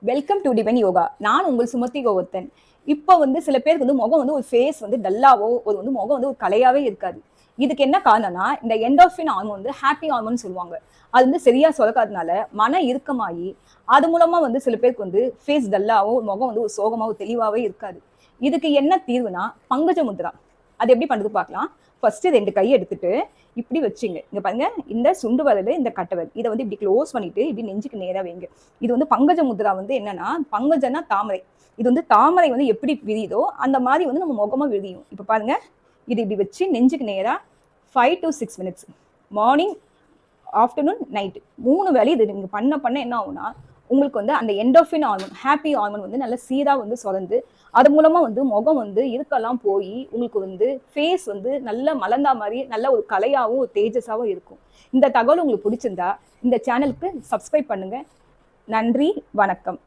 Welcome to divine yoga. நான் உங்கள் சுமதி கோவர்த்தன். இப்போ சில பேருக்கு முகம் ஒரு ஃபேஸ் டல்லாவோ ஒரு முகம் ஒரு கலையாவே இருக்காது. இதுக்கு என்ன காரணம்னா இந்த எண்டோர்ஃபின் ஹார்மோன் ஹாப்பி ஹார்மோன் சொல்லுவாங்க. அது சரியா சுரக்காதனால மன இறுக்கமாகி அது மூலமா சில பேருக்கு ஃபேஸ் டல்லாவோ முகம் ஒரு சோகமாவோ தெளிவாவே இருக்காது. இதுக்கு என்ன தீர்வுனா பங்கஜ முத்ரா. அது எப்படி பண்றது பார்க்கலாம். ஃபர்ஸ்ட் 2 கை எடுத்துட்டு இப்படி வச்சுங்க. இங்க பாருங்க, இந்த சுண்டு வரல், இந்த கட்டவரல் இதை இப்படி க்ளோஸ் பண்ணிட்டு இப்படி நெஞ்சுக்கு நேரா வைங்க. இது பங்கஜ முத்ரா என்னன்னா, பங்கஜனா தாமரை. இது தாமரை எப்படி விரியுதோ அந்த மாதிரி நம்ம முகமா விரியும். இப்ப பாருங்க, இது இப்படி வச்சு நெஞ்சுக்கு நேரா 5 to 6 minutes morning, afternoon, night 3 வேளை இது நீங்க பண்ண என்ன ஆகும்னா உங்களுக்கு அந்த எண்டோர்ஃபின் ஹார்மோன் ஹாப்பி ஹார்மோன் நல்ல சீரா சுரந்து அது மூலமா முகம் இருக்கலாம் போய் உங்களுக்கு ஃபேஸ் நல்ல மலர்ந்தா மாதிரி நல்ல ஒரு கலையாவும் ஒரு தேஜஸாவும் இருக்கும். இந்த தகவல் உங்களுக்கு பிடிச்சிருந்தா இந்த சேனலுக்கு சப்ஸ்கிரைப் பண்ணுங்க. நன்றி, வணக்கம்.